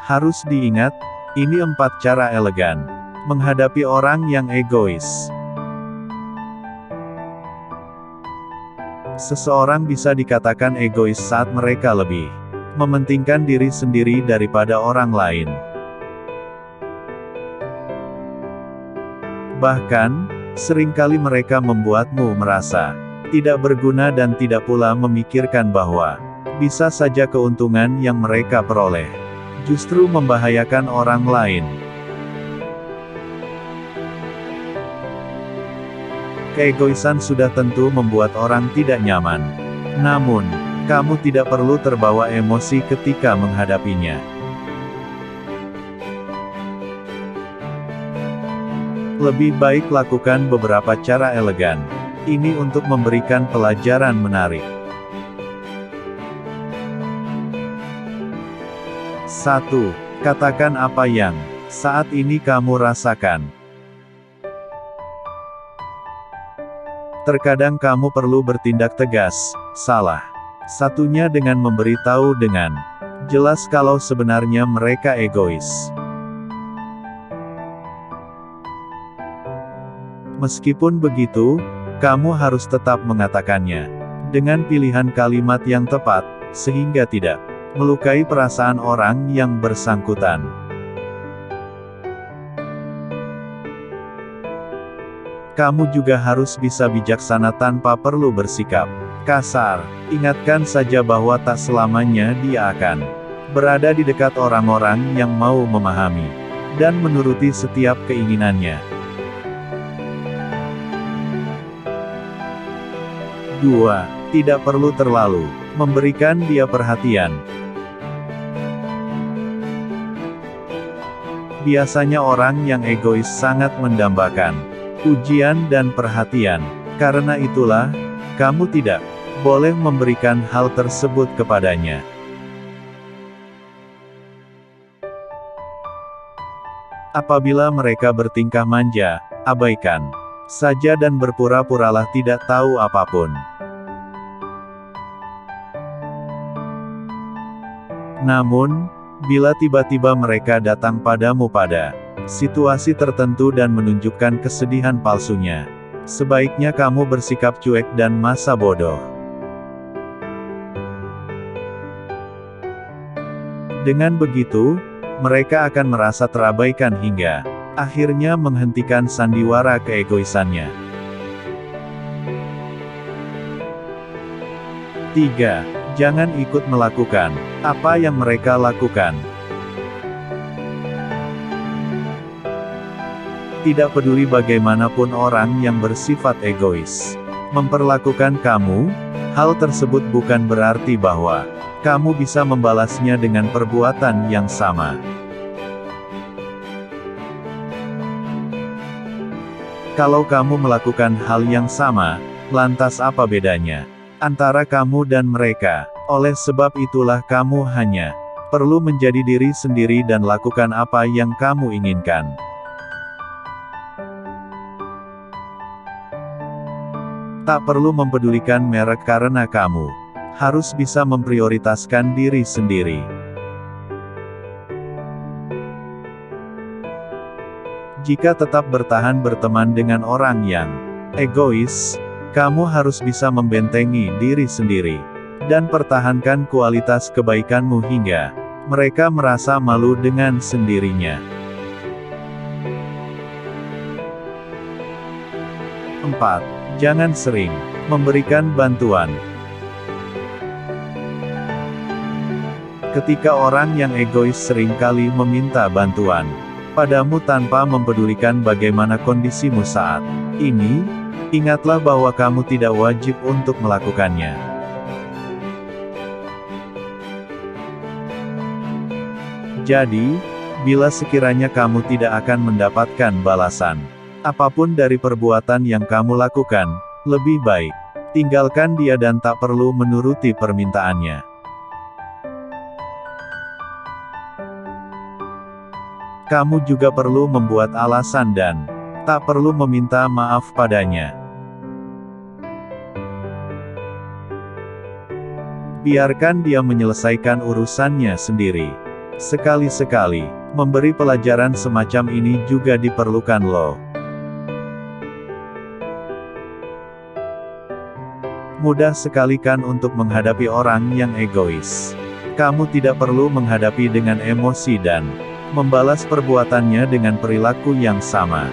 Harus diingat, ini 4 cara elegan menghadapi orang yang egois. Seseorang bisa dikatakan egois saat mereka lebih mementingkan diri sendiri daripada orang lain. Bahkan, seringkali mereka membuatmu merasa tidak berguna dan tidak pula memikirkan bahwa bisa saja keuntungan yang mereka peroleh justru membahayakan orang lain. Keegoisan sudah tentu membuat orang tidak nyaman. Namun, kamu tidak perlu terbawa emosi ketika menghadapinya. Lebih baik lakukan beberapa cara elegan ini untuk memberikan pelajaran menarik. 1. Katakan apa yang saat ini kamu rasakan. Terkadang kamu perlu bertindak tegas, salah satunya dengan memberitahu dengan jelas kalau sebenarnya mereka egois. Meskipun begitu, kamu harus tetap mengatakannya dengan pilihan kalimat yang tepat, sehingga tidak melukai perasaan orang yang bersangkutan. Kamu juga harus bisa bijaksana tanpa perlu bersikap kasar. Ingatkan saja bahwa tak selamanya dia akan berada di dekat orang-orang yang mau memahami dan menuruti setiap keinginannya. 2. Tidak perlu terlalu memberikan dia perhatian. Biasanya orang yang egois sangat mendambakan pujian dan perhatian. Karena itulah, kamu tidak boleh memberikan hal tersebut kepadanya. Apabila mereka bertingkah manja, abaikan saja dan berpura-puralah tidak tahu apapun. Namun, bila tiba-tiba mereka datang padamu pada situasi tertentu dan menunjukkan kesedihan palsunya, sebaiknya kamu bersikap cuek dan masa bodoh. Dengan begitu, mereka akan merasa terabaikan hingga akhirnya menghentikan sandiwara keegoisannya. 3. Jangan ikut melakukan apa yang mereka lakukan. Tidak peduli bagaimanapun orang yang bersifat egois memperlakukan kamu, hal tersebut bukan berarti bahwa kamu bisa membalasnya dengan perbuatan yang sama. Kalau kamu melakukan hal yang sama, lantas apa bedanya antara kamu dan mereka? Oleh sebab itulah kamu hanya perlu menjadi diri sendiri dan lakukan apa yang kamu inginkan. Tak perlu mempedulikan merek karena kamu harus bisa memprioritaskan diri sendiri. Jika tetap bertahan berteman dengan orang yang egois, kamu harus bisa membentengi diri sendiri dan pertahankan kualitas kebaikanmu hingga mereka merasa malu dengan sendirinya. 4. Jangan sering memberikan bantuan. Ketika orang yang egois seringkali meminta bantuan padamu tanpa mempedulikan bagaimana kondisimu saat ini, ingatlah bahwa kamu tidak wajib untuk melakukannya. Jadi, bila sekiranya kamu tidak akan mendapatkan balasan apapun dari perbuatan yang kamu lakukan, lebih baik tinggalkan dia dan tak perlu menuruti permintaannya. Kamu juga perlu membuat alasan dan tak perlu meminta maaf padanya. Biarkan dia menyelesaikan urusannya sendiri. Sekali-sekali, memberi pelajaran semacam ini juga diperlukan loh. Mudah sekali kan untuk menghadapi orang yang egois. Kamu tidak perlu menghadapi dengan emosi dan membalas perbuatannya dengan perilaku yang sama.